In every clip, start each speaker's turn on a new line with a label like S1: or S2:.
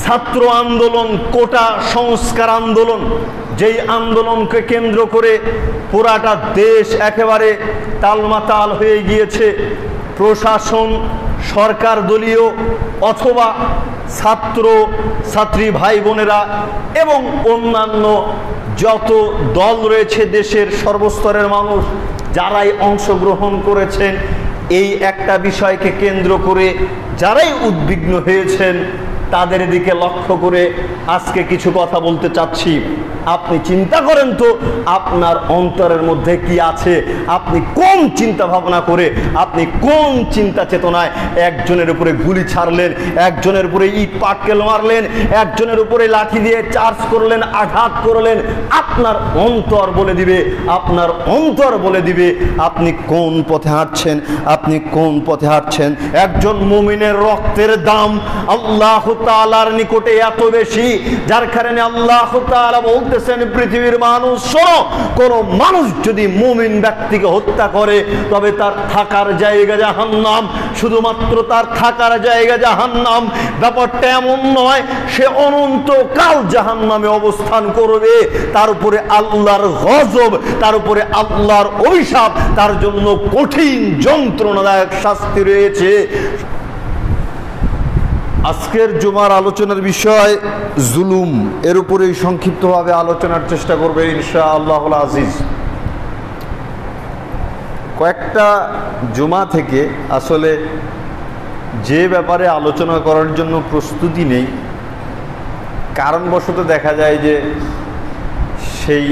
S1: ছাত্র আন্দোলন, কোটা সংস্কার আন্দোলন, যেই আন্দোলনকে কেন্দ্র করে পুরাটা দেশ একেবারে তালমাতাল হয়ে গিয়েছে। প্রশাসন, সরকার দলীয় অথবা ছাত্র ছাত্রী ভাই বোনেরা এবং অন্যান্য যত দল রয়েছে দেশের সর্বস্তরের মানুষ, যারাই অংশগ্রহণ করেছেন এই একটা বিষয়কে কেন্দ্র করে, যারাই উদ্বিগ্ন হয়েছেন, তাদের দিকে লক্ষ্য করে আজকে কিছু কথা বলতে চাচ্ছি। আপনি চিন্তা করেন তো আপনার অন্তরের মধ্যে কি আছে, আপনি কোন চিন্তা ভাবনা করে, আপনি কোন চিন্তা চেতনায় একজনের উপরে গুলি ছাড়লেন, একজনের উপরে ইট পাটকেল মারলেন, একজনের উপরে লাঠি দিয়ে চার্জ করলেন, আঘাত করলেন। আপনার অন্তর বলে দিবে, আপনার অন্তর বলে দিবে আপনি কোন পথে হাঁটছেন, আপনি কোন পথে হাঁটছেন। একজন মুমিনের রক্তের দাম আল্লাহ তাআলার নিকটে এত বেশি, যার কারণে আল্লাহ তাআলা বলতেছেন, পৃথিবীর মানুষ শোনো, কোন মানুষ যদি মুমিন ব্যক্তিকে হত্যা করে তবে তার থাকার জায়গা জাহান্নাম, শুধুমাত্র তার থাকার জায়গা জাহান্নাম। ব্যাপারটা এমন নয় সে অনন্তকাল জাহান্নামে অবস্থান করবে, তার উপরে আল্লাহর গজব, তার উপরে আল্লাহর অভিশাপ, তার জন্য কঠিন যন্ত্রণাদায়ক শাস্তি রয়েছে। আজকের জুমার আলোচনার বিষয় জুলুম, এর উপরেই সংক্ষিপ্তভাবে আলোচনার চেষ্টা করবে ইনশাআল্লাহুল আজিজ। কয়েকটা জুমা থেকে আসলে যে ব্যাপারে আলোচনা করার জন্য প্রস্তুতি নেই, কারণবশত দেখা যায় যে সেই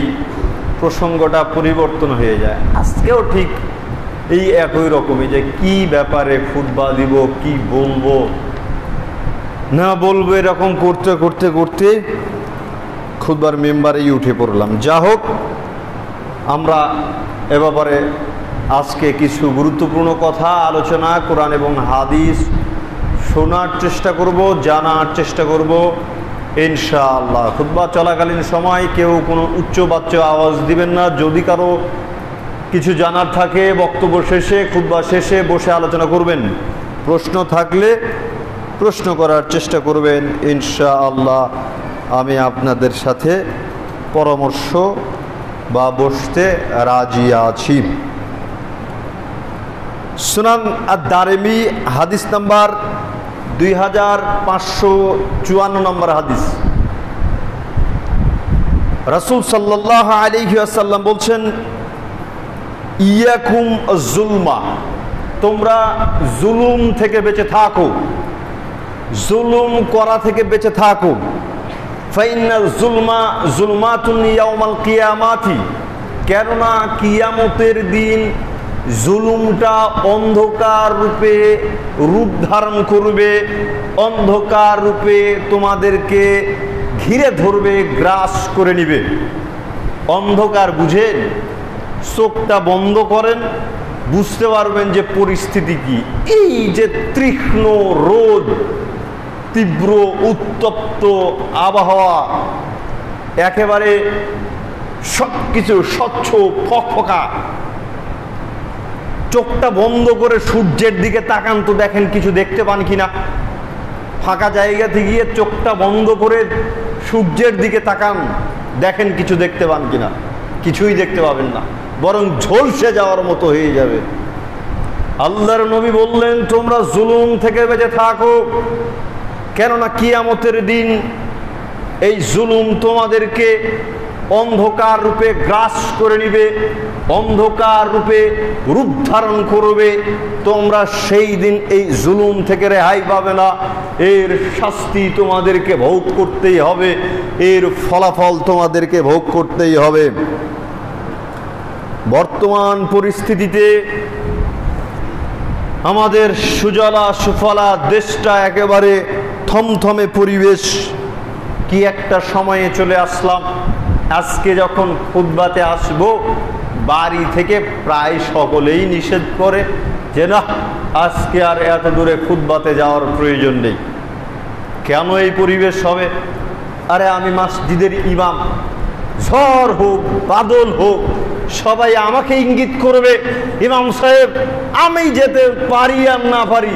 S1: প্রসঙ্গটা পরিবর্তন হয়ে যায়। আজকেও ঠিক এই একই রকমই, যে কি ব্যাপারে খুতবা দিব, কি বলবো না বলবো, এরকম করতে করতে করতে খুতবার মেম্বারেই উঠে পড়লাম। যা হোক, আমরা এ ব্যাপারে আজকে কিছু গুরুত্বপূর্ণ কথা আলোচনা, কোরআন এবং হাদিস শোনার চেষ্টা করব, জানার চেষ্টা করব ইনশাআল্লাহ। খুতবা চলাকালীন সময় কেউ কোনো উচ্চবাচ্য আওয়াজ দিবেন না। যদি কারো কিছু জানার থাকে বক্তব্য শেষে, খুতবা শেষে বসে আলোচনা করবেন। প্রশ্ন থাকলে প্রশ্ন করার চেষ্টা করবেন ইনশাআল্লাহ। আমি আপনাদের সাথে পরামর্শ বা বসতে রাজি আছি। সুনান আদ-দারিমি হাদিস নাম্বার 2554 নম্বর হাদিস। রাসূল সাল্লাল্লাহু আলাইহি ওয়াসাল্লাম বলছেন, ইয়াকুম যুলমা, তোমরা জুলুম থেকে বেঁচে থাকো, জুলুম করা থেকে বেঁচে থাকো। ফাইনাল জুলমা জুলমাতুন ইয়াউমাল কিয়ামাতি, কেননা কিয়ামতের দিন জুলুমটা অন্ধকার রূপে রূপ ধারণ করবে, অন্ধকার রূপে তোমাদেরকে ঘিরে ধরবে, গ্রাস করে নিবে। অন্ধকার বুঝেন, চোখটা বন্ধ করেন, বুঝতে পারবেন যে পরিস্থিতি কি। এই যে তীক্ষ্ণ রোদ, তীব্র উত্তপ্ত আবহাওয়া, একেবারে সবকিছু স্বচ্ছ ফকফকা, চোখটা বন্ধ করে সূর্যের দিকে তাকান তো দেখেন কিছু দেখতে পান কিনা। ফাঁকা জায়গাতে গিয়ে চোখটা বন্ধ করে সূর্যের দিকে তাকান, দেখেন কিছু দেখতে পান কিনা। কিছুই দেখতে পাবেন না, বরং ঝলসে যাওয়ার মতো হয়ে যাবে। আল্লাহর নবী বললেন, তোমরা জুলুম থেকে বেঁচে থাকো, কেননা কিয়ামতের দিন এই জুলুম তোমাদেরকে অন্ধকার রূপে গ্রাস করে নিবে, অন্ধকার রূপে রূপ ধারণ করবে। তোমরা সেই দিন এই জুলুম থেকে রেহাই পাবে না, এর শাস্তি তোমাদেরকে ভোগ করতেই হবে, এর ফলাফল তোমাদেরকে ভোগ করতেই হবে। বর্তমান পরিস্থিতিতে আমাদের সুজলা সুফলা দেশটা একেবারে থমথমে পরিবেশ। কি একটা সময়ে চলে আসলাম। আজকে যখন খুতবাতে আসব, বাড়ি থেকে প্রায় সকলেই নিষেধ করে যে না, আজকে আর এত দূরে খুতবাতে যাওয়ার প্রয়োজন নেই। কেন এই পরিবেশ হবে? আরে আমি মসজিদের ইমাম, ঝড় হোক বাদল হোক সবাই আমাকে ইঙ্গিত করবে, ইমাম সাহেব আমি যেতে পারি আর না পারি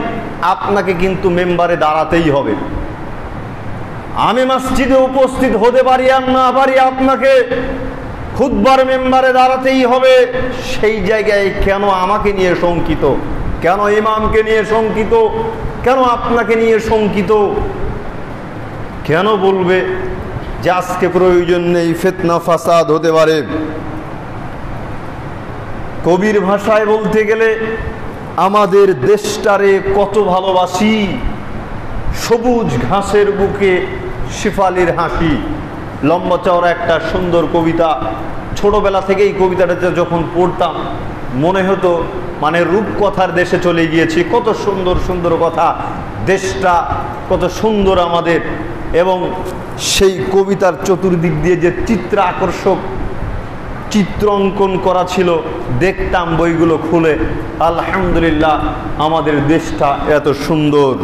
S1: আপনাকে কিন্তু মেম্বারে দাঁড়াতেই হবে। আমি মসজিদে উপস্থিত হতে পারি আর না পারি, আপনাকে খুতবার মেম্বারে দাঁড়াতেই হবে, সেই জায়গায় কেন আমাকে নিয়ে শঙ্কিত, কেন ইমামকে নিয়ে শঙ্কিত, কেন আপনাকে নিয়ে শঙ্কিত? কেন বলবে যে আজকে প্রয়োজন নেই, ফিতনা ফাসাদ হতে পারে? কবির ভাষায় বলতে গেলে আমাদের দেশটারে কত ভালোবাসি, সবুজ ঘাসের বুকে শেফালির হাসি। লম্বা চওড়া একটা সুন্দর কবিতা। ছোটবেলা থেকেই কবিতাটাতে যখন পড়তাম মনে হতো মানে রূপকথার দেশে চলে গিয়েছি। কত সুন্দর সুন্দর কথা, দেশটা কত সুন্দর আমাদের। এবং সেই কবিতার চতুর্দিক দিয়ে যে চিত্র আকর্ষক চিত্র অঙ্কন করা ছিল, দেখতাম বইগুলো খুলে, আলহামদুলিল্লাহ আমাদের দেশটা এত সুন্দর।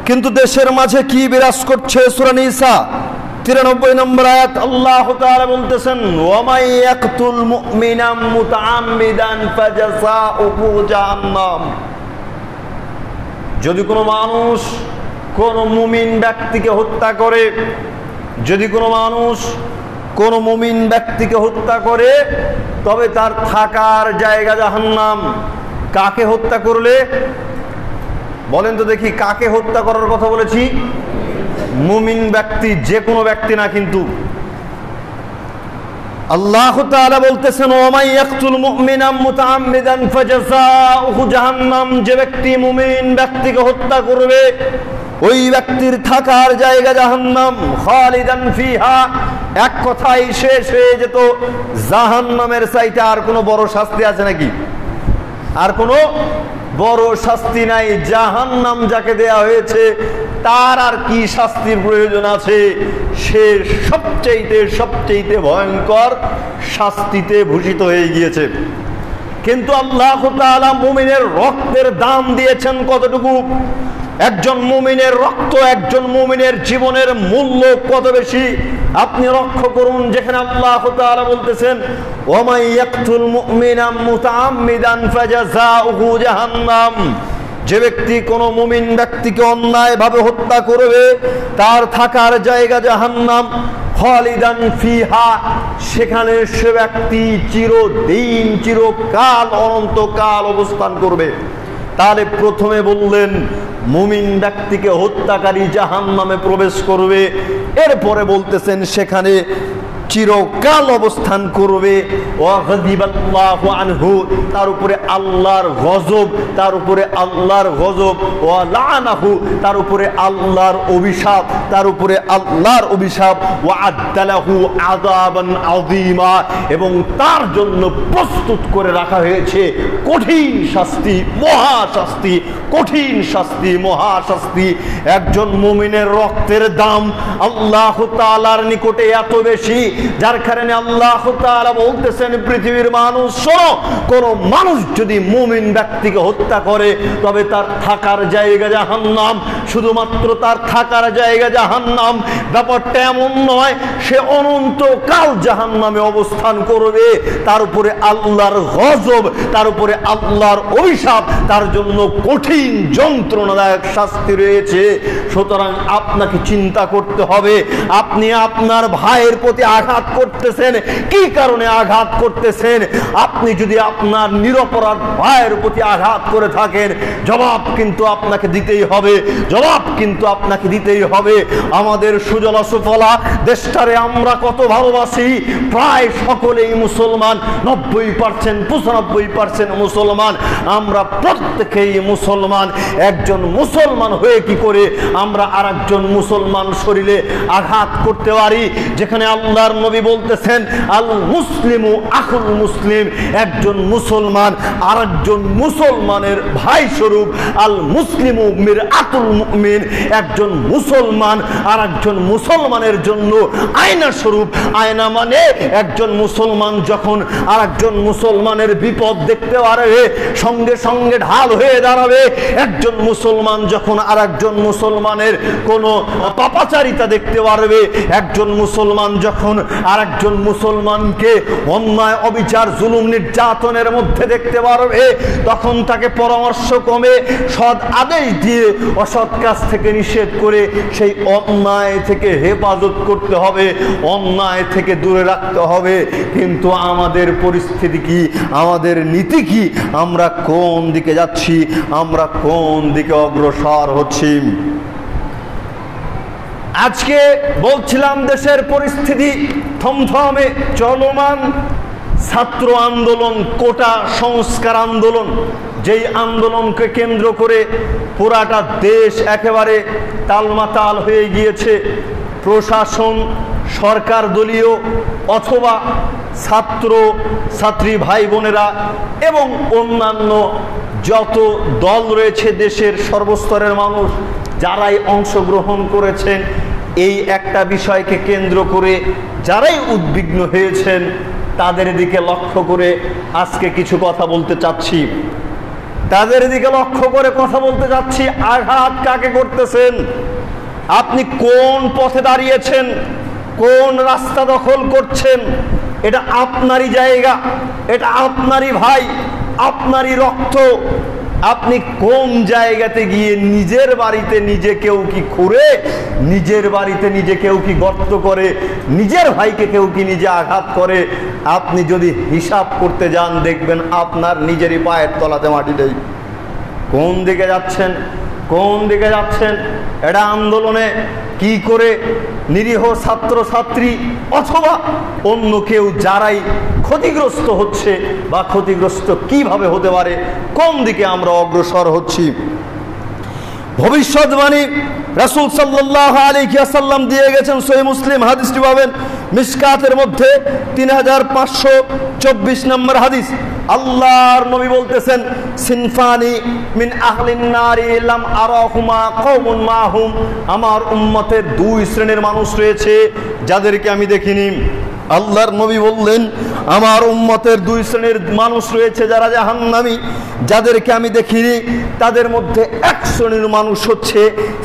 S1: কিন্তু দেশের মাঝে কি বিরাজ করছে? সূরা নিসা 93 নম্বর আয়াত আল্লাহ তাআলা বলতেছেন, ওয়া মান ইয়াকতুল মুমিনান মুতাআম্মিদান ফাজাযাউহু জাহান্নাম। যদি কোনো মানুষ কোন মুমিন ব্যক্তিকে হত্যা করে, যদি কোনো মানুষ কোন মুমিন ব্যক্তিকে হত্যা করে, তবে তার থাকার জায়গা জাহান্নাম। কাকে হত্যা করলে? বলেন তো দেখি, কাকে হত্যা করার কথা বলেছি? মুমিন ব্যক্তি, যে কোনো ব্যক্তি না কিন্তু। আল্লাহ তাআলা বলতেছেন, ওয়া মান ইয়াকতুল মুমিনান মুতাআম্মিদান ফাজাযাউহু জাহান্নাম। যে ব্যক্তি মুমিন ব্যক্তিকে হত্যা করবে, ওই ব্যক্তির থাকার জায়গা জাহান্নাম, খালিদান ফিহা। এক কথায় শেষ হয়ে যেত, জাহান্নামের চাইতে আর কোনো বড় শাস্তি আছে নাকি? আর কোনো বড় শাস্তি নাই। জাহান্নাম যাকে দেয়া হয়েছে তার আর কি শাস্তির প্রয়োজন আছে? সে সবচেয়ে ভয়ঙ্কর শাস্তিতে ভূষিত হয়ে গিয়েছে। কিন্তু আল্লাহ তাআলা মুমিনের রক্তের দাম দিয়েছেন কতটুকু? একজন মুমিনের রক্ত, একজন মুমিনের জীবনের মূল্য কত বেশি আপনি লক্ষ্য করুন। যেখানে আল্লাহ তাআলা বলতেছেন, ওয়া মান ইয়াকতুল মুমিনান মুতাআম্মিদান ফাজাযাউহু জাহান্নাম। যে ব্যক্তি কোনো মুমিন ব্যক্তিকে অন্যায়ভাবে হত্যা করবে, তার থাকার জায়গা জাহান্নাম, খালিদান ফিহা। সেখানে সে ব্যক্তি চিরদিন, চিরকাল, অনন্তকাল অবস্থান করবে। তাহলে প্রথমে বললেন মুমিন ব্যক্তিকে হত্যাকারী জাহান্নামে প্রবেশ করবে, এরপরে বলতেছেন সেখানে চিরকাল অবস্থান করবে। ওয়াগদিবাল্লাহু আনহু, তার উপরে আল্লাহর গজব, তার উপরে আল্লাহর গজব। ওয়া লাআনাহু, তার উপরে আল্লাহর অভিশাপ, তার উপরে আল্লাহর অভিশাপ। ওয়া আদ্দালাহু আযাবান আযীমা, এবং তার জন্য প্রস্তুত করে রাখা হয়েছে কঠিন শাস্তি, মহাশাস্তি, কঠিন শাস্তি, মহাশাস্তি। একজন মুমিনের রক্তের দাম আল্লাহ তাআলার নিকটে এত বেশি, যার কারণে আল্লাহ তাআলা বলতেছেন, পৃথিবীর মানুষ শোনো, কোন মানুষ যদি মুমিন ব্যক্তিকে হত্যা করে, তবে তার থাকার জায়গা জাহান্নাম। শুধুমাত্র তার থাকার জায়গা জাহান্নাম, ব্যাপারটা এমন নয় সে অনন্তকাল জাহান্নামে অবস্থান করবে। তার উপরে আল্লাহর গজব, তার উপরে আল্লাহর অভিশাপ, তার জন্য কঠিন যন্ত্রণাদায়ক শাস্তি রয়েছে। সুতরাং আপনাকে চিন্তা করতে হবে, আপনি আপনার ভাইয়ের প্রতি আঘাত করতেছেন, কি কারণে আঘাত করতেছেন? আপনি যদি আপনার নিরপরাধ ভাইয়ের প্রতি আঘাত করে থাকেন, জবাব কিন্তু আপনাকে দিতেই হবে, জবাব কিন্তু আপনাকে দিতেই হবে। আমাদের সুজলা সুফলা দেশটারে আমরা কত ভালোবাসি, প্রায় সকলেই মুসলমান, 90%, 95% মুসলমান। আমরা প্রত্যেকেই মুসলমান। একজন মুসলমান হয়ে কি করে আমরা আরেকজন মুসলমান শরীরে আঘাত করতে পারি? যেখানে আল্লাহর নবী বলতেছেন, আল মুসলিমু আখুল মুসলিম। একজন মুসলমান আরেকজন মুসলমানের ভাই স্বরূপ। আল মুসলিমু মিরআতুল মুমিন। একজন মুসলমান আরেকজন মুসলমানের জন্য আয়না স্বরূপ। আয়না মানে একজন মুসলমান যখন আরেকজন মুসলমানের বিপদ দেখতে পারবে, সঙ্গে সঙ্গে ঢাল হয়ে দাঁড়াবে। একজন মুসলমান যখন আরেকজন মুসলমানের কোনো পাপাচারিতা দেখতে পারবে, একজন মুসলমান যখন আরেকজন মুসলমানকে অন্যায় অবিচার জুলুম নির্যাতনের মধ্যে দেখতে পারবে, তখন তাকে পরামর্শ ক্রমে সৎ আদেশ দিয়ে অসৎ কাজ থেকে নিষেধ করে সেই অন্যায় থেকে হেফাজত করতে হবে, অন্যায় থেকে দূরে রাখতে হবে। কিন্তু আমাদের পরিস্থিতি কি, আমাদের নীতি কি, আমরা কোন দিকে যাচ্ছি, আমরা কোন দিকে অগ্রসর হচ্ছি? আজকে বলছিলাম দেশের পরিস্থিতি থমথমে চলমান। ছাত্র আন্দোলন, কোটা সংস্কার আন্দোলন, যেই আন্দোলনকে কেন্দ্র করে পুরাটা দেশ একেবারে তালমাতাল হয়ে গিয়েছে। প্রশাসন, সরকার দলীয় অথবা ছাত্র ছাত্রী ভাই বোনেরা এবং অন্যান্য যত দল রয়েছে দেশের সর্বস্তরের মানুষ, যারাই অংশগ্রহণ করেছেন এই একটা বিষয়কে কেন্দ্র করে, যারাই উদ্বিগ্ন হয়েছেন, তাদের দিকে লক্ষ্য করে আজকে কিছু কথা বলতে চাচ্ছি। তাদের দিকে লক্ষ্য করে কথা বলতে চাচ্ছি। আঘাত কাকে করতেছেন? আপনি কোন পথে দাঁড়িয়েছেন, কোন রাস্তা দখল করছেন? এটা আপনারই জায়গা, এটা আপনারই ভাই, আপনারই রক্ত। আপনি কোন জায়গাতে গিয়ে নিজের বাড়িতে নিজে কেউ কি খুঁড়ে, নিজের বাড়িতে নিজে কেউ কি গর্ত করে, নিজের ভাইকে কেউ কি নিজে আঘাত করে? আপনি যদি হিসাব করতে যান দেখবেন আপনার নিজেরই পায়ের তলাতে মাটি নেই। কোন দিকে যাচ্ছেন, কোন দিকে যাচ্ছেন? এটা আন্দোলনে কি করে নিরীহ ছাত্র ছাত্রী অথবা অন্য কেউ যারাই ক্ষতিগ্রস্ত হচ্ছে বা ক্ষতিগ্রস্ত কিভাবে হতে পারে, কোন দিকে আমরা অগ্রসর হচ্ছি? ভবিষ্যৎবাণী রাসূল সাল্লাল্লাহু আলাইহি ওয়াসাল্লাম দিয়ে গেছেন। সহিহ মুসলিম হাদিসটি পাবেন মিশকাতের মধ্যে 3524 নম্বর হাদিস। আল্লাহর নবী বলতেছেন, সিনফানি মিন আহলিন নারি লাম আরাহুমা কওমুন মাহুম, আমার উম্মতের দুই শ্রেণীর মানুষ রয়েছে যাদেরকে আমি দেখিনি। আল্লাহর নবী বললেন, আমার উম্মতের দুই শ্রেণীর মানুষ রয়েছে যারা জাহান্নামী, যাদেরকে আমি দেখিনি। তাদের মধ্যে এক শ্রেণীর মানুষ হচ্ছে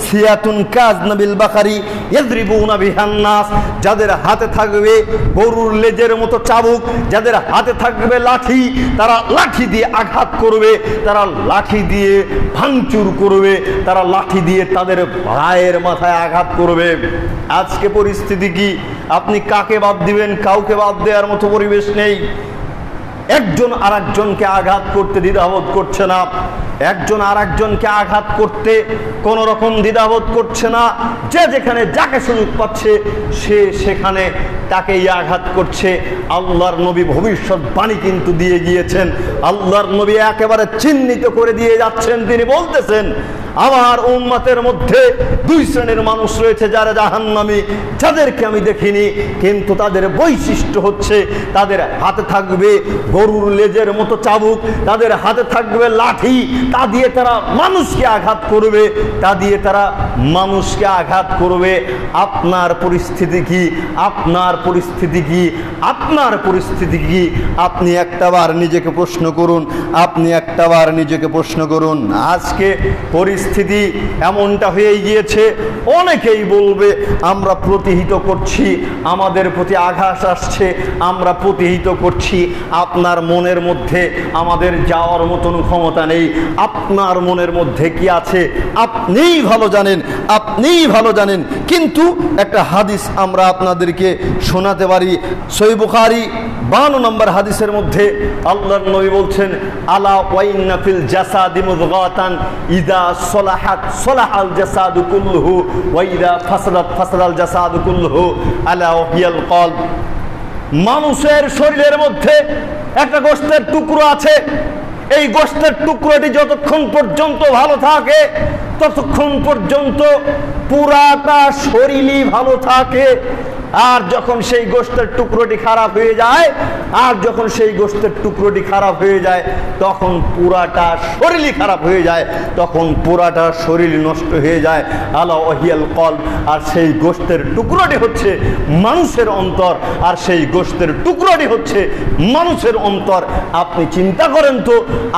S1: সিয়াতুন কাজনাবিল বাকারি ইয়াদরিবুনা বিহান নাস, যাদের হাতে থাকবে গরুর লেজের মতো চাবুক, যাদের হাতে থাকবে লাঠি, তারা লাঠি দিয়ে আঘাত করবে, তারা লাঠি দিয়ে ভাঙচুর করবে, তারা লাঠি দিয়ে তাদের ভাইয়ের মাথায় আঘাত করবে। আজকে পরিস্থিতি কি? আপনি কাকে বাদ দিবেন? কাউকে বাদ দেওয়ার মতো পরিবেশ নেই। একজন আর একজনকে আঘাত করতে দ্বিধাবোধ করছে না, একজন আর একজনকে আঘাত করতে কোন রকম দ্বিধাবোধ করছে না। যে যেখানে যাকে সুযোগ পাচ্ছে সে সেখানে তাকেই আঘাত করছে। আল্লাহর নবী ভবিষ্যৎবাণী কিন্তু দিয়ে গিয়েছেন, আল্লাহর নবী একেবারে চিহ্নিত করে দিয়ে যাচ্ছেন। তিনি বলতেছেন, আমার উম্মতের মধ্যে দুই শ্রেণীর মানুষ রয়েছে যারা জাহান্নামী, যাদেরকে আমি দেখিনি, কিন্তু তাদের বৈশিষ্ট্য হচ্ছে তাদের হাতে থাকবে গরুর লেজের মতো চাবুক, তাদের হাতে থাকবে লাঠি, তা দিয়ে তারা মানুষকে আঘাত করবে, তা দিয়ে তারা মানুষকে আঘাত করবে। আপনার পরিস্থিতি কি? আপনার পরিস্থিতি কি? আপনার পরিস্থিতি কি? আপনি একটাবার নিজেকে প্রশ্ন করুন, আপনি একটাবার নিজেকে প্রশ্ন করুন। আজকে পরিস্থিতি এমনটা হয়ে গিয়েছে, অনেকেই বলবে আমরা প্রতিহিত করছি, আমাদের প্রতি আঘাত আসছে, আমরা প্রতিহিত করছি। আপনার মনের মধ্যে আমাদের যাওয়ার মতন ক্ষমতা নেই। আপনার মনের মধ্যে কি আছে আপনিই ভালো জানেন, আপনিই ভালো জানেন। কিন্তু একটা হাদিস আমরা আপনাদেরকে শোনাতে পারি। সহিহ বুখারী 52 নম্বর হাদিসের মধ্যে আল্লাহর নবী বলছেন, আলা ওয়াইন্না ফিল জাসাদি মুদগাতান ইযা সলাহাত সলাহাল জাসাদু কুল্লুহু ওয়া ইযা ফাসাদাত ফাসাদাল জাসাদু কুল্লুহু আলা ওয়াহিয়াল কলব। মানুষের শরীরের মধ্যে একটা গোশতের টুকরো আছে, এই গোশতের টুকরোটি যতক্ষণ পর্যন্ত ভালো থাকে ততক্ষণ পর্যন্ত পুরাটা শরীরই ভালো থাকে। আর যখন সেই গোশতের টুকরোটি খারাপ হয়ে যায়, আর যখন সেই গোশতের টুকরোটি খারাপ হয়ে যায়, তখন পুরাটা শরীরই খারাপ হয়ে যায়, তখন পুরাটা শরীর নষ্ট হয়ে যায়। আলা ওয়াহিয়াল কলব। আর সেই গোশতের টুকরোটি হচ্ছে মানুষের অন্তর, আর সেই গোশতের টুকরোটি হচ্ছে মানুষের অন্তর। আপনি চিন্তা করেন তো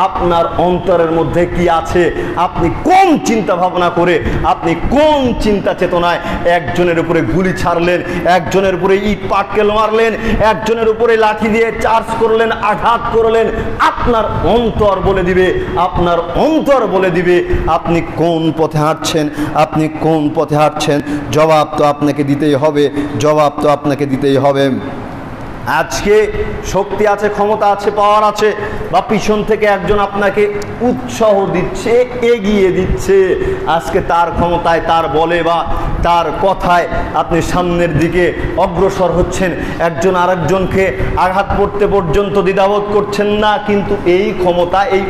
S1: আপনার অন্তরের মধ্যে কি আছে? আপনি কোন চিন্তা ভাবনা করে, আপনি কোন চিন্তা চেতনায় একজনের উপরে গুলি ছাড়লেন, একজনের উপরে ইট পাটকেল মারলেন, একজনের উপরে লাঠি দিয়ে চার্জ করলেন, আঘাত করলেন, আপনার অন্তর বলে দিবে, আপনার অন্তর বলে দিবে আপনি কোন পথে হাঁটছেন, আপনি কোন পথে হাঁটছেন। জবাব তো আপনাকে দিতেই হবে, জবাব তো আপনাকে দিতেই হবে। আজকে শক্তি আছে, ক্ষমতা আছে, পাওয়ার আছে, বা পিছন থেকে একজন আপনাকে উৎসাহ দিচ্ছে, এগিয়ে দিচ্ছে, আজকে তার ক্ষমতায়, তার বলে বা তার কথায় আপনি সামনের দিকে অগ্রসর হচ্ছেন, একজন আরেকজনকে আঘাত করতে পর্যন্ত দ্বিধাবোধ করছেন না। কিন্তু এই ক্ষমতা, এই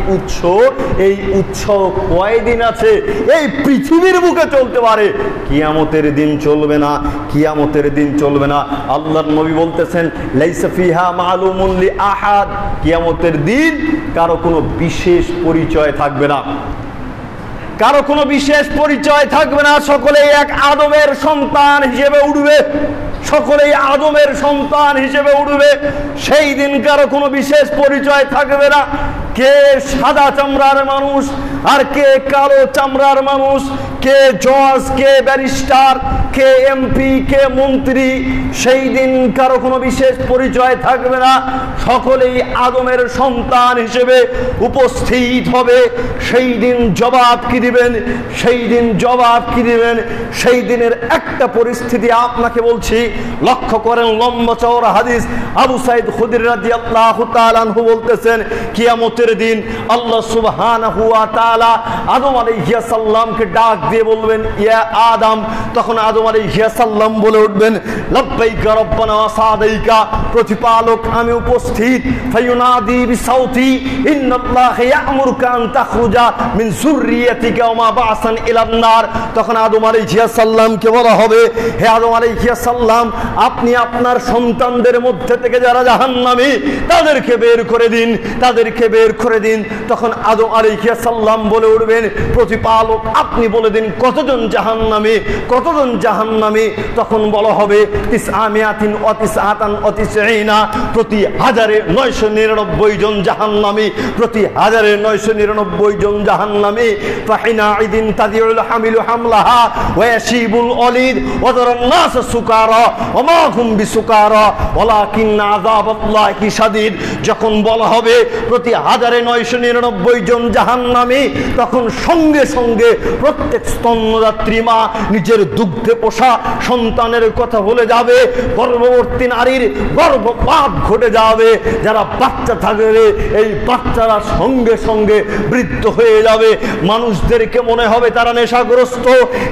S1: উৎস কয়দিন আছে? এই পৃথিবীর বুকে চলতে পারে, কিয়ামতের দিন চলবে না, কিয়ামতের দিন চলবে না। আল্লাহর নবী বলতেছেন লাইসা ফিহা মালুমুন লিআহাদ, কিয়ামতের দিন কারো কোনো বিশেষ পরিচয় থাকবে না, কারো কোনো বিশেষ পরিচয় থাকবে না। সকলেই এক আদমের সন্তান হিসেবে উঠবে, সকলেই আদমের সন্তান হিসেবে উঠবে। সেই দিন কারো কোনো বিশেষ পরিচয় থাকবে না। কে সাদা চামড়ার মানুষ আর কে কালো চামড়ার মানুষ, কে জজ, কে ব্যারিস্টার, কে এমপি, কে মন্ত্রী, সেই দিন কারো কোনো বিশেষ পরিচয় থাকবে না। সকলেই আদমের সন্তান হিসেবে উপস্থিত হবে। সেই দিন জবাব কি দিবেন? সেই দিন জবাব কি দিবেন? সেই দিনের একটা পরিস্থিতি আপনাকে বলছি, লক্ষ্য করেন, লম্বা চওড়া হাদিস। আবু সাইদ খুদরি রাদিয়াল্লাহু তাআলা আনহু বলতেছেন, কিয়ামতের দিন আল্লাহ সুবহানাহু ওয়া তাআলা আদম আলাইহিস সালামকে ডাক দিয়ে বলবেন, ইয়া আদম। তখন আদম আলাইহিস সালাম বলে উঠবেন, লাব্বাইকা রব্বানা ওয়া সাদাইকা, প্রতিপালক আমি উপস্থিত। ফায়ুনাদি বিসাউতি ইন্নাল্লাহা ইয়া'মুরুকা আন তাখরুজা মিন যুররিয়াতিকা ওয়া মা বা'সান ইলান নার। তখন আদম আলাইহিস সালামকে বলা হবে, হে আদম আলাইহিস সালাম, আপনি আপনার সন্তানদের মধ্যে থেকে যারা জাহান্নামী তাদেরকে বের করে দিন, তাদেরকে বের করে দিন। তখন আদম আলাইহিস সালাম বলে উঠবেন, প্রতিপালক আপনি বলে দিন কতজন জাহান্নামী, কতজন জাহান্নামী। তখন বলা হবে তিসআমিয়াতিন ওয়া তিসআতান ওয়া তিসঈনা, প্রতি 1999 জন জাহান্নামী, প্রতি 1999 জন জাহান্নামী। ফাহিনা ইদিন তাদিউল হামিলু হামলাহা ওয়া ইয়াশিবুল ওয়ালিদ ওয়া তারান নাস সুকারা ওয়া মা হুম বিসুকারা ওয়ালাকিন আযাবাল্লাহি শাদীদ। যখন বলা হবে প্রতি 1999 জন জাহান্নামী, তখন সঙ্গে সঙ্গে প্রত্যেক স্তন্যদাত্রী মা নিজের দুগ্ধে পোষা সন্তানের কথা বলে যাবে, গর্ভবতী নারীর গর্ভপাত ঘটে যাবে, যারা বাচ্চা থাকবে এই বাচ্চারা সঙ্গে সঙ্গে বৃদ্ধ হয়ে যাবে। মানুষদেরকে মনে হবে তারা নেশাগ্রস্ত,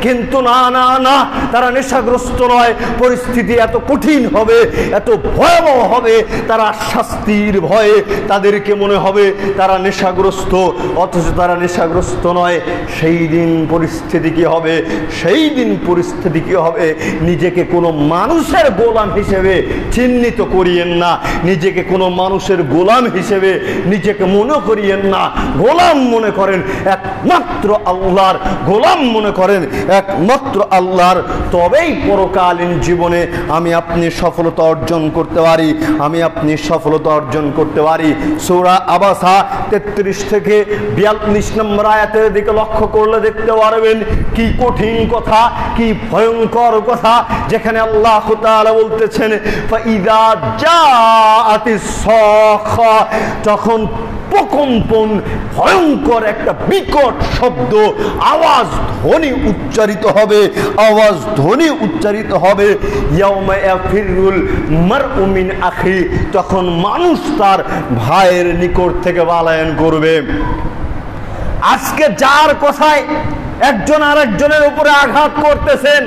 S1: কিন্তু না না না, তারা নেশাগ্রস্ত নয়। পরিস্থিতি এত কঠিন হবে, এত ভয়াবহ হবে, তারা শাস্তির ভয়ে তাদেরকে মনে হবে তারা নেশাগ্রস্ত, অথচ তারা নেশাগ্রস্ত নয়। সেই দিন পরিস্থিতি কি হবে? সেই দিন পরিস্থিতি কি হবে? নিজেকে কোনো মানুষের গোলাম হিসেবে চিহ্নিত করিয়েন না, নিজেকে কোনো মানুষের গোলাম হিসেবে নিজেকে মনে করিয়েন না। গোলাম মনে করেন একমাত্র আল্লাহর, গোলাম মনে করেন একমাত্র আল্লাহর। তবেই পরকালীন জীবনে আমি আপনি সফলতা অর্জন করতে পারি, আমি আপনি সফলতা অর্জন করতে পারি। সূরা আবাসা 33 থেকে 42 নম্বর আয়াতের দিকে লক্ষ্য করলে দেখতে পারবেন কি কঠিন কথা, কি ভয়ঙ্কর কথা, যেখানে আল্লাহ তাআলা বলতেছেন ফাইদা জাআতিস সাখা, যখন প্রকম্পন, ভয়ঙ্কর একটা বিকট শব্দ, আওয়াজ ধ্বনি উচ্চারিত হবে, আওয়াজ ধ্বনি উচ্চারিত হবে। ইয়াউমা ইয়াফিরুল মারউ মিন আখি, তখন মানুষ তার ভাইয়ের নিকট থেকে পলায়ন করবে। আজকে যার কথায় একজন আরেকজনের উপরে আঘাত করতেছেন,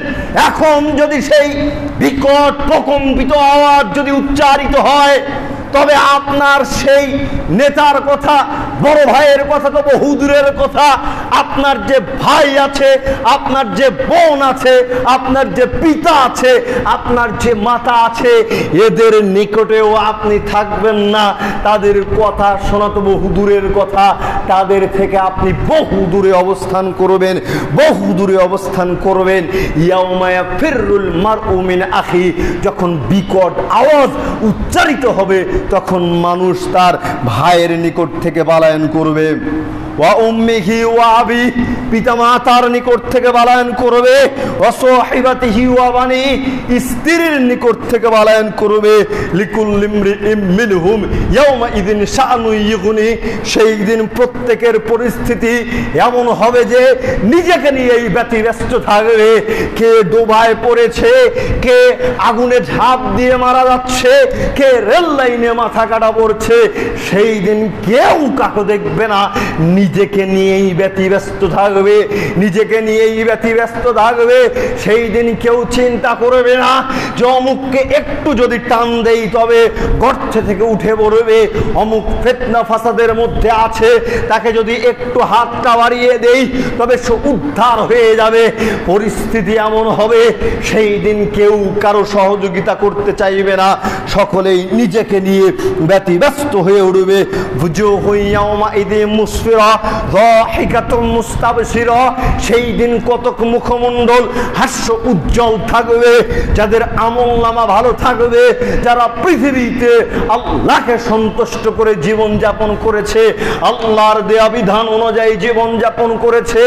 S1: এখন যদি সেই বিকট প্রকম্পিত আওয়াজ যদি উচ্চারিত হয়, তবে আপনার সেই নেতার কথা, বড় ভাইয়ের কথা তো বহু দূরের কথা, আপনার যে ভাই আছে, আপনার যে বোন আছে, আপনার যে পিতা আছে, আপনার যে মাতা আছে, এদের নিকটেও আপনি থাকবেন না। তাদের কথা শোনা তো বহু দূরের কথা, তাদের থেকে আপনি বহু দূরে অবস্থান করবেন, বহু দূরে অবস্থান করবেন। ইয়াউমা ইয়াফিরুল মারউ মিন আখি, যখন বিকট আওয়াজ উচ্চারিত হবে, তখন মানুষ তার ভাইয়ের নিকট থেকে পলায়ন করবে। ওয়া উম্মিহি ওয়া আবি, পিতামাতার নিকট থেকে পলায়ন করবে, ওয়া সাহিবাতিহি ওয়া বানি, স্ত্রীর নিকট থেকে পলায়ন করবে, লিকুল্লি ইমরিইম মিনহুম ইয়াওমা ইযিন শাআনু ইগনি, সেই দিন প্রত্যেকের পরিস্থিতি এমন হবে যে নিজেকে নিয়েই ব্যতিব্যস্ত থাকবে। কে ডোবায় পড়েছে, কে আগুনে ঝাঁপ দিয়ে মারা যাচ্ছে, কে রেল লাইনে মাথা কাটা পড়ছে, সেই দিন কেউ কাকে দেখবে না, নিজেকে নিয়েই ব্যতিব্যস্ত থাকবে, নিজেকে নিয়েই ব্যতিব্যস্ত থাকবে। সেই দিন কেউ চিন্তা করবে না যে অমুককে একটু যদি টান দেই তবে গর্ত থেকে উঠে পড়বে, অমুক ফিতনা ফাসাদের মধ্যে আছে, তাকে যদি একটু হাতটা বাড়িয়ে দেই তবে সে উদ্ধার হয়ে যাবে। পরিস্থিতি এমন হবে সেই দিন কেউ কারো সহযোগিতা করতে চাইবে না, সকলেই নিজেকে নিয়ে ব্যতিব্যস্ত হয়ে উঠবে। বুজুহুন ইয়াওমাইযিন মুসফিরা যাহিকাতুন মুস্তাবশিরা, সেই দিন কতক মুখমণ্ডল হাস্য উজ্জ্বল থাকবে, যাদের আমলনামা ভালো থাকবে, যারা পৃথিবীতে আল্লাহকে সন্তুষ্ট করে জীবন যাপন করেছে, আল্লাহর দেয়া বিধান অনুযায়ী জীবন যাপন করেছে,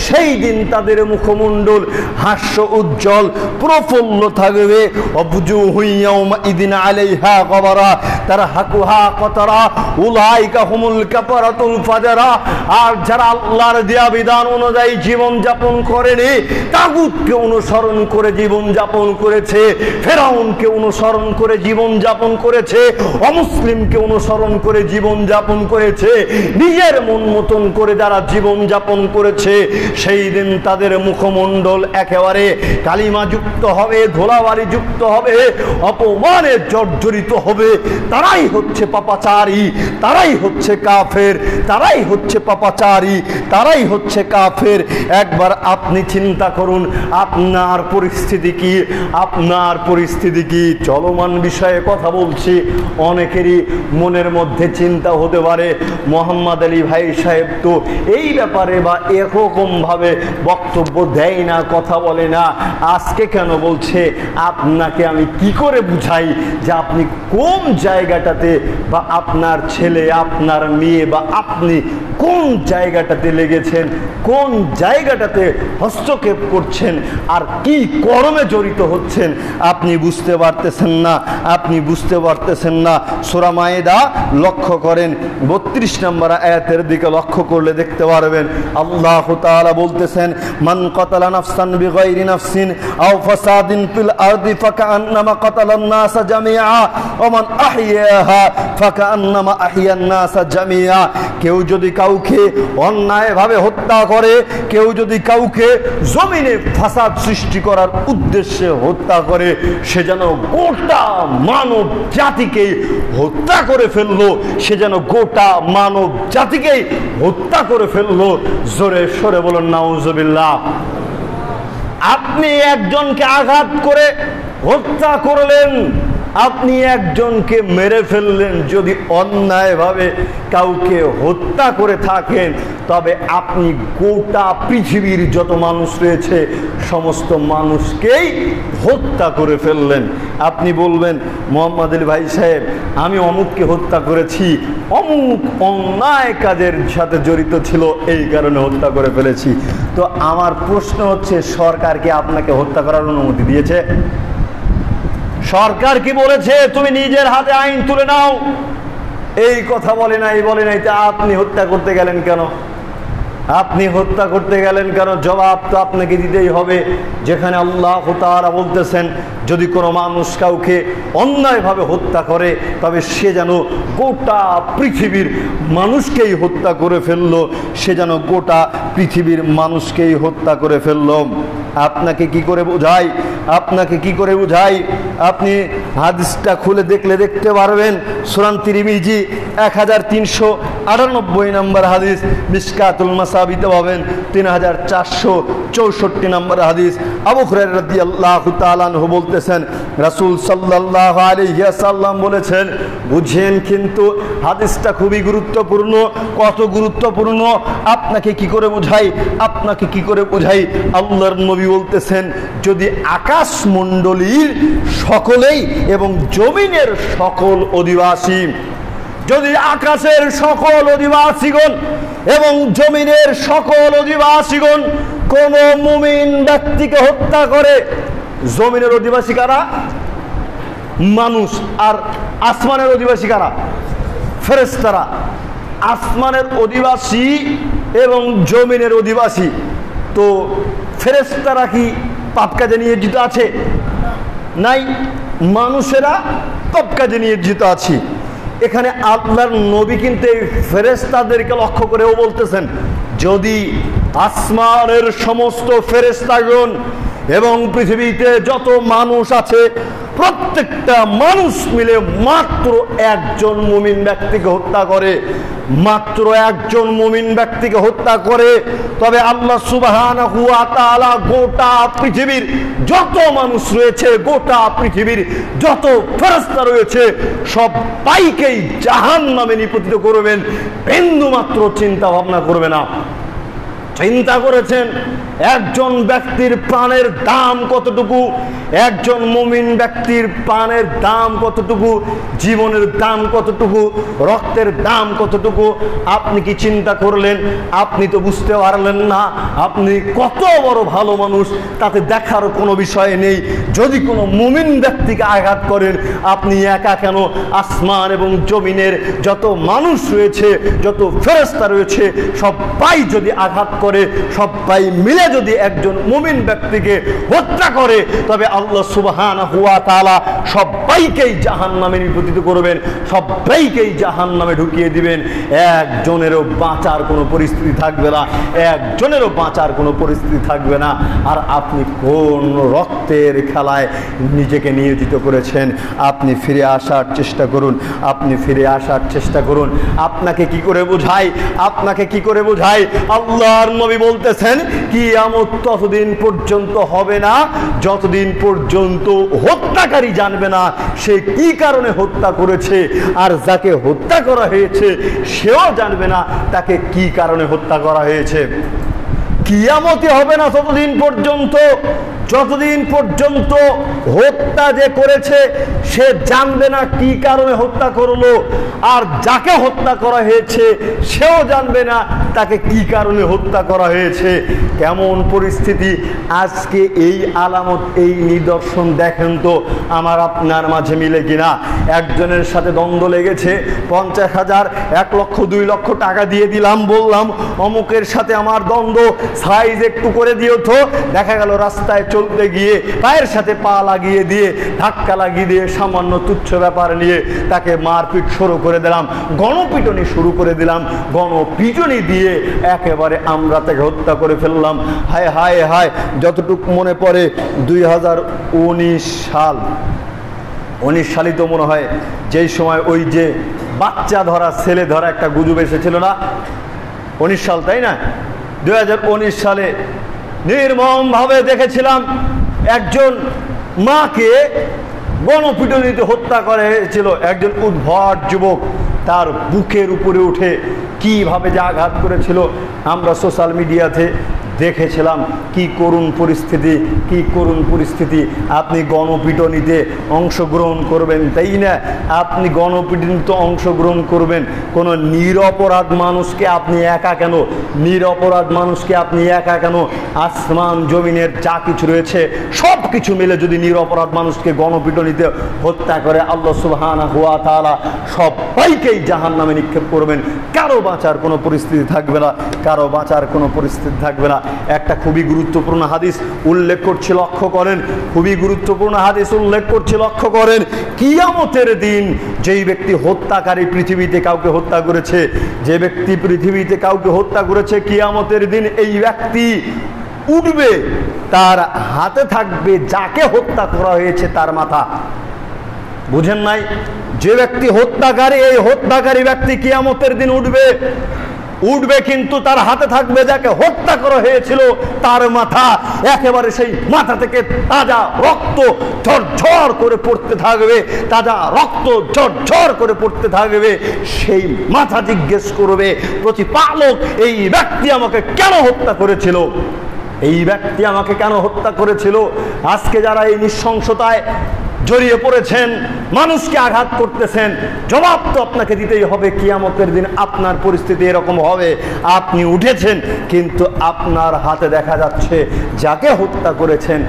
S1: সেই দিন তাদের মুখমণ্ডল হাস্য উজ্জ্বল প্রফুল্ল থাকবে। ওয়াবুজুহুন ইয়াওমাইযিন আলাইহা গবারা তারহাকুহা কতরা উলাইকা হুমুল কাফারাতুল ফাজারা, আর যারা আল্লাহর দেয়া বিধান অনুযায়ী জীবন যাপন করেনি, তাগুতকে অনুসরণ করে জীবন যাপন করেছে, ফেরাউনকে অনুসরণ করে জীবন যাপন করেছে, অমুসলিমকে অনুসরণ করে জীবন যাপন করেছে, নিজের মন মতন করে যারা জীবন যাপন করেছে, সেই দিন তাদের মুখমণ্ডল একেবারে কালিমা যুক্ত হবে, ধোলাবালি যুক্ত হবে, অপমানে জর্জরিত হবে। তারাই হচ্ছে পাপাচারী, তারাই হচ্ছে কাফের, তারাই হচ্ছে পাপাচারী, তারাই হচ্ছে কাফের। একবার আপনি চিন্তা করুন আপনার পরিস্থিতি কি, আপনার পরিস্থিতি কি। চলমান বিষয়ে কথা বলছি, অনেকেরই মনের মধ্যে চিন্তা হতে পারে মোহাম্মদ আলী ভাই সাহেব তো এই ব্যাপারে বা এরকম ভাবে বক্তব্য দেয় না, কথা বলে না, আজকে কেন বলছে? আপনাকে আমি কি করে বুঝাই যে আপনি কোন জায়গাটাতে বা আপনার ছেলে, আপনার মেয়ে বা আপনি কোন জায়গাটাতে লেগেছেন, কোন জায়গাটাতে হস্তক্ষেপ করছেন, আর কি কর্মে জড়িত হচ্ছেন আপনি বুঝতে পারতেছেন না, আপনি বুঝতে পারতেছেন না। সূরা মায়েদা লক্ষ্য করেন 32 নম্বর আয়াতের দিকে লক্ষ্য করলে দেখতে পারবেন আল্লাহ তাআলা বলতেছেন, মান কাতালা নাফসান বিগাইরি নাফসিন আও ফাসাদিন ফিল আরদি ফাকান্নামা কাতালান নাসা জামিআ ওয়া মান আহইয়াহা ফাকান্নামা আহইয়ান নাসা জামিআ। কেউ যদি কাউকে অন্যায়ভাবে হত্যা করে, কেউ যদি কাউকে জমিনে ফাসাদ সৃষ্টি করার উদ্দেশ্যে হত্যা করে, সে যেন গোটা মানব জাতিকে হত্যা করে ফেললো, সে যেন গোটা মানব জাতিকে হত্যা করে ফেললো। জোরে সরে বলুন নাউজুবিল্লাহ। আপনি একজনকে আঘাত করে হত্যা করলেন, আপনি একজনকে মেরে ফেললেন, যদি অন্যায়ভাবে কাউকে হত্যা করে থাকেন তবে আপনি গোটা পৃথিবীর যত মানুষ রয়েছে সমস্ত মানুষকেই হত্যা করে ফেললেন। আপনি বলবেন মোহাম্মদ আলী ভাই সাহেব আমি অমুককে হত্যা করেছি, অমুক অন্যায় কাজের সাথে জড়িত ছিল এই কারণে হত্যা করে ফেলেছি। তো আমার প্রশ্ন হচ্ছে, সরকার কি আপনাকে হত্যা করার অনুমতি দিয়েছে? সরকার কি বলেছে তুমি নিজের হাতে আইন তুলে নাও? এই কথা বলে নাই, বলে নাই। তা আপনি হত্যা করতে গেলেন কেন? আপনি হত্যা করতে গেলেন কেন? জবাব তো আপনাকে দিতেই হবে। যেখানে আল্লাহ তাআলা বলতেছেন যদি কোনো মানুষ কাউকে অন্যায়ভাবে হত্যা করে তবে সে যেন গোটা পৃথিবীর মানুষকেই হত্যা করে ফেললো, সে যেন গোটা পৃথিবীর মানুষকেই হত্যা করে ফেললো। আপনাকে কি করে বোঝাই, আপনাকে কি করে বুঝাই? আপনি হাদিসটা খুলে দেখলে দেখতে পারবেন সুনান তিরমিজি 1398 নম্বর হাদিস, মিশকাতুল মাসাবিতে পাবেন 3464 নম্বর হাদিস। আবু হুরায়রা রাদিয়াল্লাহু তাআলা আনহু বলতেছেন রাসূল সাল্লাল্লাহু আলাইহি ওয়াসাল্লাম বলেছেন, বুঝেন কিন্তু হাদিসটা খুবই গুরুত্বপূর্ণ। কত গুরুত্বপূর্ণ আপনাকে কি করে বুঝাই, আপনাকে কি করে বুঝাই? আল্লাহর নবী বলতেছেন যদি আকাশমণ্ডলীর সকলেই এবং জমিনের সকল অধিবাসী যদি আকাশের সকল অধিবাসীগণ এবং জমিনের সকল অধিবাসীগণ কোন মুমিন ব্যক্তিকে হত্যা করে, জমিনের অধিবাসী কারা? মানুষ। আর আসমানের অধিবাসী কারা? ফেরেশতারা। আসমানের অধিবাসী এবং জমিনের অধিবাসী। তো ফেরেশতারা কি পাপ কাজে নিয়োজিত আছে? নাই। মানুষেরা পাপ কাজে নিয়োজিত আছে। এখানে আল্লাহর নবী কিন্তু এই ফেরেশতাদেরকে লক্ষ্য করেও বলতেছেন, যদি আসমানের সমস্ত ফেরেশতাগণ এবং পৃথিবীতে যত মানুষ আছে প্রত্যেকটা মানুষ মিলে মাত্র একজন মুমিন ব্যক্তিকে হত্যা করে, মাত্র একজন মুমিন ব্যক্তিকে হত্যা করে, তবে আল্লাহ সুবহানাহু ওয়া তাআলা গোটা পৃথিবীর যত মানুষ রয়েছে, গোটা পৃথিবীর যত ফেরেশতা রয়েছে সবাইকেই জাহান্নামে নিপতিত করবেন, বিন্দু মাত্র চিন্তা ভাবনা করবে না। চিন্তা করেছেন একজন ব্যক্তির প্রাণের দাম কতটুকু? একজন মুমিন ব্যক্তির প্রাণের দাম কতটুকু? জীবনের দাম কতটুকু? রক্তের দাম কতটুকু? আপনি কি চিন্তা করলেন? আপনি তো বুঝতে পারলেন না আপনি কত বড় ভালো মানুষ, তাতে দেখার কোনো বিষয় নেই। যদি কোনো মুমিন ব্যক্তিকে আঘাত করেন, আপনি একা কেন, আসমান এবং জমিনের যত মানুষ রয়েছে, যত ফেরেশতা রয়েছে সবাই যদি আঘাত করে, সবাই মিলে যদি একজন মুমিন ব্যক্তিকে হত্যা করে, তবে আল্লাহ সুবহানাহু ওয়া তাআলা সবাইকেই জাহান্নামে নিপতিত করবেন, সবাইকেই জাহান্নামে ঢুকিয়ে দিবেন। একজনেরও বাঁচার কোনো পরিস্থিতি থাকবে না, একজনেরও বাঁচার কোনো পরিস্থিতি থাকবে না। আর আপনি কোন রক্তের খেলায় নিজেকে নিয়োজিত করেছেন? আপনি ফিরে আসার চেষ্টা করুন, আপনি ফিরে আসার চেষ্টা করুন। আপনাকে কি করে বোঝাই? আপনাকে কি করে বোঝাই? আল্লাহর নবী বলতেছেন কিয়ামত ততদিন পর্যন্ত হবে না যতদিন পর্যন্ত হত্যাকারী জানবে না সে কি কারণে হত্যা করেছে, আর যাকে হত্যা করা হয়েছে সেও জানবে না তাকে কি কারণে হত্যা করা হয়েছে। কিয়ামতে হবে না ততদিন পর্যন্ত যতদিন পর্যন্ত হত্যা যে করেছে সে জানবে না কি কারণে হত্যা করলো, আর যাকে হত্যা করা হয়েছে সেও জানবে না তাকে কি কারণে হত্যা করা হয়েছে। কেমন পরিস্থিতি আজকে! এই আলামত, এই নিদর্শন দেখেন তো আমার আপনার মাঝে মিলে কিনা। একজনের সাথে দ্বন্দ্ব লেগেছে, 50,000, 1 লক্ষ, 2 লক্ষ টাকা দিয়ে দিলাম, বললাম অমুকের সাথে আমার দ্বন্দ্ব, সাইজ একটু করে দিও তো। দেখা গেল রাস্তায় চলতে গিয়ে পায়ের সাথে পা লাগিয়ে দিয়ে, ধাক্কা লাগিয়ে দিয়ে, সামান্য তুচ্ছ ব্যাপার নিয়ে তাকে মারপিট শুরু করে দিলাম, গণপিটনি শুরু করে দিলাম, গণপিটনি দিয়ে একেবারে আমরা তাকে হত্যা করে ফেললাম। হায় হায় হায়! যতটুকু মনে পড়ে 2019 সাল, 19 সালই তো মনে হয়, যেই সময় ওই যে বাচ্চা ধরা, ছেলে ধরা একটা গুজব এসেছিল না? 19 সাল, তাই না? 2019 সালে নির্মমভাবে দেখেছিলাম একজন মাকে গণপিটুনিতে হত্যা করা হয়েছিল। একজন উদ্ভট যুবক তার বুকের উপরে উঠে কিভাবে যে আঘাত করেছিল আমরা সোশ্যাল মিডিয়াতে দেখেছিলাম। কি করুণ পরিস্থিতি, কি করুণ পরিস্থিতি! আপনি গণপিটুনিতে অংশগ্রহণ করবেন, তাই না? আপনি গণপিটুনিতে অংশগ্রহণ করবেন, কোনো নিরপরাধ মানুষকে আপনি একা কেন? নিরপরাধ মানুষকে আপনি একা কেন? আসমান জমিনের যা কিছু রয়েছে সব কিছু মিলে যদি নিরপরাধ মানুষকে গণপিটুনিতে হত্যা করে, আল্লাহ সুবহানাহু ওয়া তাআলা সবাইকেই জাহান্নামে নিক্ষেপ করবেন। কারো বাঁচার কোনো পরিস্থিতি থাকবে না, কারো বাঁচার কোনো পরিস্থিতি থাকবে না। একটা খুবই গুরুত্বপূর্ণ হাদিস উল্লেখ করছি, লক্ষ্য করেন। খুবই গুরুত্বপূর্ণ হাদিস উল্লেখ করছি, লক্ষ্য করেন। কিয়ামতের দিন যেই ব্যক্তি হত্যাকারী পৃথিবীতে কাউকে হত্যা করেছে, যে ব্যক্তি পৃথিবীতে কাউকে হত্যা করেছে, কিয়ামতের দিন এই ব্যক্তি উঠবে, তার হাতে থাকবে যাকে হত্যা করা হয়েছে তার মাথা। বুঝেন নাই? যে ব্যক্তি হত্যাকারী, এই হত্যাকারী ব্যক্তি কিয়ামতের দিন উঠবে, উঠবে কিন্তু তার হাতে থাকবে যাকে হত্যা করা হয়েছিল তার মাথা। একেবারে সেই মাথা থেকে তাজা রক্ত ঝরঝর করে পড়তে থাকবে, তাজা রক্ত ঝরঝর করে পড়তে থাকবে। সেই মাথা জিজ্ঞেস করবে প্রতিপালক, এই ব্যক্তি আমাকে কেন হত্যা করেছিল? এই ব্যক্তি আমাকে কেন হত্যা করেছিল? আজকে যারা এই নৃশংসতায় জড়িয়ে পড়েছেন, মানুষকে আঘাত করতেছেন, জবাব তো আপনাকে দিতেই হবে। কিয়ামতের দিন আপনার পরিস্থিতি এরকম হবে, আপনি উঠেছেন কিন্তু আপনার হাতে দেখা যাচ্ছে যাকে হত্যা করেছেন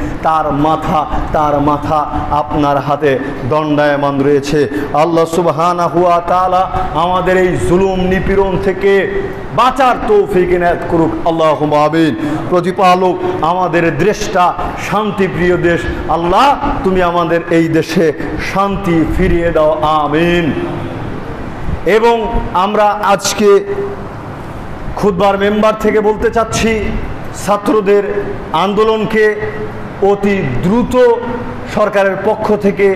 S1: তার মাথা আপনার হাতে দণ্ডায়মান রয়েছে। আল্লাহ সুবহানাহু ওয়া তাআলা আমাদের এই জুলুম নিপীড়ন থেকে বাঁচার তৌফিক ইনায়াত করুক, আল্লাহুম্মা আমিন। প্রতিপালক, আমাদের দেশটা শান্তিপ্রিয় দেশ, আল্লাহ তুমি আমাদের এই দেশে শান্তি ফিরিয়ে দাও, আমিন। এবং আমরা আজকে খুতবার মেম্বার থেকে বলতে চাচ্ছি, ছাত্রদের আন্দোলনকে অতি দ্রুত সরকারের পক্ষ থেকে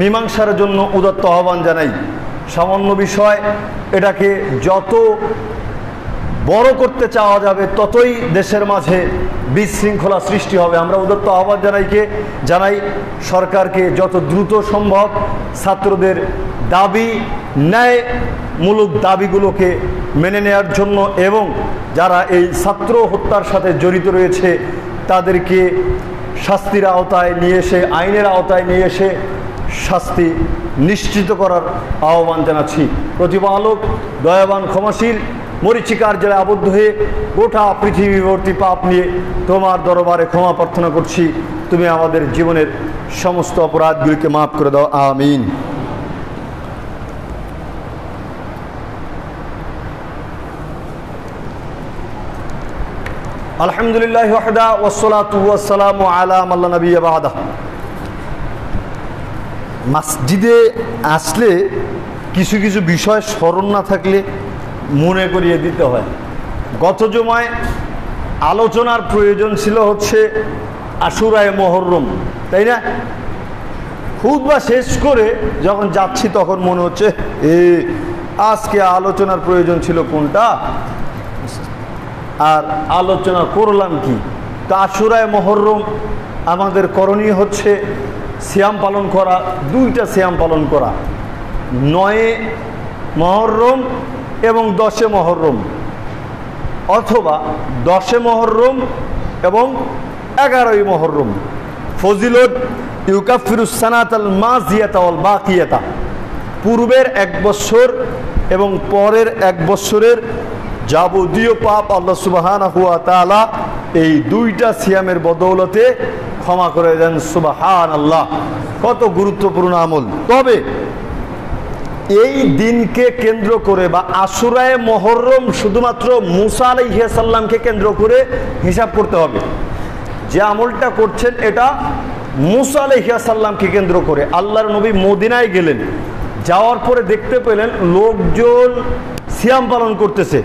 S1: মীমাংসার জন্য উদাত্ত আহ্বান জানাই। সামান্য বিষয়, এটাকে যত বড় করতে চাওয়া যাবে ততই দেশের মাঝে বিশৃঙ্খলা সৃষ্টি হবে। আমরা উদাত্ত আহ্বান জানাই সরকারকে যত দ্রুত সম্ভব ছাত্রদের দাবি, ন্যায়মূলক দাবিগুলোকে মেনে নেওয়ার জন্য এবং যারা এই ছাত্র হত্যার সাথে জড়িত রয়েছে তাদেরকে শাস্তির আওতায় নিয়ে এসে, আইনের আওতায় নিয়ে এসে শাস্তি নিশ্চিত করার আহ্বান জানাচ্ছি। প্রতিপালক দয়াবান ক্ষমাশীল, মরীচিকার জেলায় আবদ্ধ হয়ে গোটা পৃথিবীবর্তী পাপ নিয়ে তোমার দরবারে ক্ষমা প্রার্থনা করছি। তুমি আমাদের জীবনের সমস্ত অপরাধগুলিকে মাফ করে দাও, আমিন। আলহামদুলিল্লাহ ওয়াহদা ওয়াসসালাতু ওয়াসসালামু আলা মান লা নাবিয়্যা বা'দা। মসজিদে আসলে কিছু কিছু বিষয় স্মরণ না থাকলে মনে করিয়ে দিতে হয়। গত জুমায় আলোচনার প্রয়োজন ছিল হচ্ছে আশুরায়ে মুহররম, তাই না? খুতবা শেষ করে যখন যাচ্ছি তখন মনে হচ্ছে আজকে আলোচনার প্রয়োজন ছিল কোনটা, আর আলোচনা করলাম কি। তো আশুরায়ে মুহররম আমাদের করণীয় হচ্ছে সিয়াম পালন করা, 2টা সিয়াম পালন করা, 9 মুহররম এবং 10 মুহররম, অথবা 10 মুহররম এবং 11 মুহররম। ফজিলত ইউকাফিরুস সানাতাল মাজিয়াতা ওয়াল বাকিয়াতা, পূর্বের 1 বছর এবং পরের 1 বছরের যাবতীয় পাপ আল্লাহ সুবহানাহু ওয়া তাআলা এই 2টা সিয়ামের বদৌলতে ক্ষমা করে দেন, সুবহানাল্লাহ। কত গুরুত্বপূর্ণ আমল। তবে এই দিনকে কেন্দ্র করে বা আশুরায়ে মুহররম শুধুমাত্র মুসা আলাইহিস সালামকে কেন্দ্র করে হিসাব করতে হবে। যে আমলটা করছেন এটা মুসা আলাইহিস সালামকে কেন্দ্র করে। আল্লাহর নবী মদিনায় গেলেন, যাওয়ার পরে দেখতে পেলেন লোকজন সিয়াম পালন করতেছে।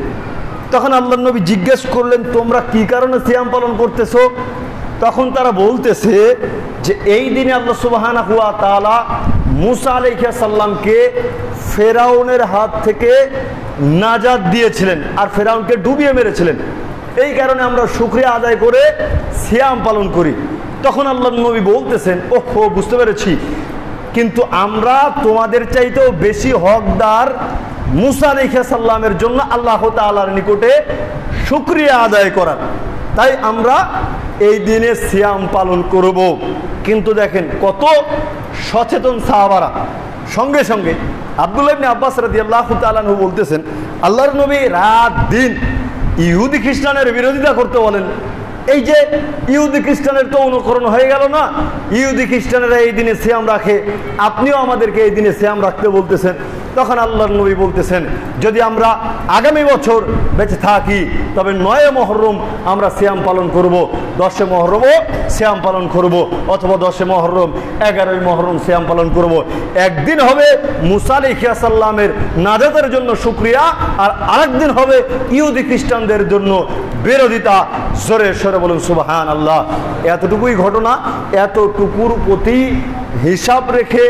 S1: তখন আল্লাহর নবী জিজ্ঞেস করলেন, তোমরা কি কারণে সিয়াম পালন করতেছো? তখন তারা বলতেছে যে এই দিনে আল্লাহ সুবহানাহু ওয়া তাআলা মুসা আলাইহিস সালামকে ফেরাউনের হাত থেকে নাজাত দিয়েছিলেন আর ফেরাউনকে ডুবিয়ে মেরেছিলেন, এই কারণে আমরা শুকরিয়া আদায় করে সিয়াম পালন করি। তখন আল্লাহর নবী বলতেছেন, ওহো, বুঝতে পেরেছি, কিন্তু আমরা তোমাদের চাইতেও বেশি হকদার মুসা আলাইহিস সালামের জন্য আল্লাহ তাআলার নিকটে শুকরিয়া আদায় করার, তাই আমরা এই দিনে সিয়াম পালন করব। কিন্তু দেখেন কত সচেতন সাহাবারা। সঙ্গে সঙ্গে আব্দুল্লাহ ইবনে আব্বাস রাদিয়াল্লাহু তাআলা আনহু বলতেছেন, আল্লাহর নবী রাত দিন ইহুদি খ্রিস্টানের বিরোধিতা করতে বলেন। এই যে ইহুদি খ্রিস্টানের তো অনুকরণ হয়ে গেল না, ইহুদি খ্রিস্টানেরা এই দিনে সিয়াম রাখে, আপনিও আমাদেরকে এই দিনে সিয়াম রাখতে বলতেছেন। তখন আল্লাহর নবী বলতেছেন, যদি আমরা আগামী বছর বেঁচে থাকি তবে 9 মুহররম আমরা সিয়াম পালন করব, 10 মুহররমও সিয়াম পালন করব, অথবা 10 মুহররম 11 মুহররম সিয়াম পালন করব। একদিন হবে মুসা আলাইহিস সালামের নাজাতের জন্য শুকরিয়া, আর আরেকদিন হবে ইহুদি খ্রিস্টানদের জন্য বিরোধিতা। জোরে সরে বলুন সুবহানাল্লাহ। এতটুকুই ঘটনা, এতটুকুর প্রতি হিসাব রেখে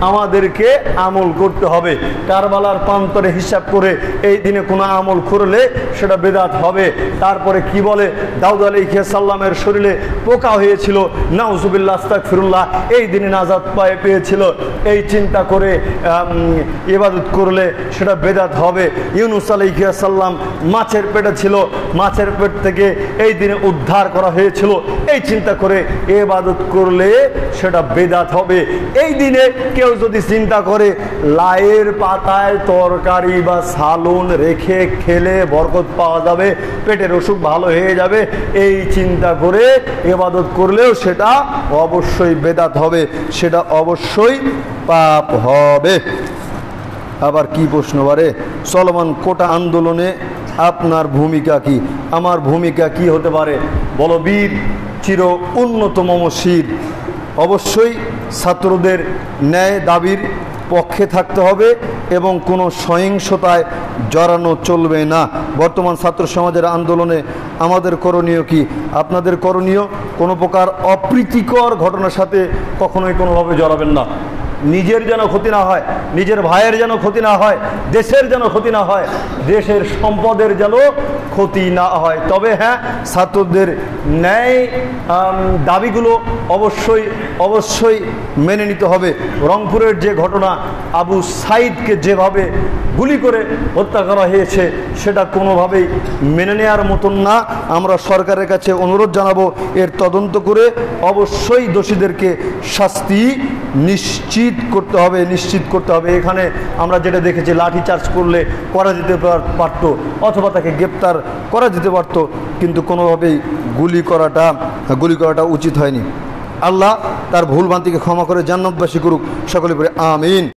S1: আমাদেরকে আমল করতে হবে। কারবালার প্রান্তরে হিসাব করে এই দিনে কোনো আমল করলে সেটা বেদাত হবে। তারপরে কি বলে, দাউদ আলাইহিস সালামের শরীরে পোকা হয়েছিল, নাউজুবিল্লাহ আস্তাগফিরুল্লাহ, এই দিনে নাজাত পেয়েছিল, এই চিন্তা করে ইবাদত করলে সেটা বেদাত হবে। ইউনুস আলাইহিস সালাম মাছের পেটে ছিল, মাছের পেট থেকে এই দিনে উদ্ধার করা হয়েছিল, এই চিন্তা করে ইবাদত করলে সেটা বেদাত হবে। হবে। এই দিনে কেউ যদি চিন্তা করে লাইয়ের পাতায় তরকারি বা সালুন রেখে খেলে বরকত পাওয়া যাবে, পেটের অসুখ ভালো হয়ে যাবে, এই চিন্তা করে ইবাদত করলেও সেটা অবশ্যই বেদাত হবে, সেটা অবশ্যই পাপ হবে। আবার কি প্রশ্ন বারে, চলমান কোটা আন্দোলনে আপনার ভূমিকা কি? আমার ভূমিকা কি হতে পারে? বলবীর চির উন্নতম শির। অবশ্যই ছাত্রদের ন্যায় দাবির পক্ষে থাকতে হবে এবং কোনো সহিংসতায় জড়ানো চলবে না। বর্তমান ছাত্র সমাজের আন্দোলনে আমাদের করণীয় কি? আপনাদের করণীয় কোনো প্রকার অপ্রীতিকর ঘটনার সাথে কখনোই কোনোভাবে জড়াবেন না। নিজের যেন ক্ষতি না হয়, নিজের ভাইয়ের যেন ক্ষতি না হয়, দেশের যেন ক্ষতি না হয়, দেশের সম্পদের যেন ক্ষতি না হয়। তবে হ্যাঁ, ছাত্রদের ন্যায় দাবিগুলো অবশ্যই অবশ্যই মেনে নিতে হবে। রংপুরের যে ঘটনা, আবু সাইদকে যেভাবে গুলি করে হত্যা করা হয়েছে, সেটা কোনোভাবেই মেনে নেওয়ার মতন না। আমরা সরকারের কাছে অনুরোধ জানাবো, এর তদন্ত করে অবশ্যই দোষীদেরকে শাস্তি নিশ্চিত করতে হবে, নিশ্চিত করতে হবে। এখানে আমরা যেটা দেখেছি, লাঠি চার্জ করলে করা যেতে পারত অথবা তাকে গ্রেপ্তার করা যেতে পারত, কিন্তু কোনোভাবেই গুলি করাটা উচিত হয়নি। আল্লাহ তার ভুল ভ্রান্তিকে ক্ষমা করে জান্নাতবাসী করুক, সকলে পড়ে আমিন।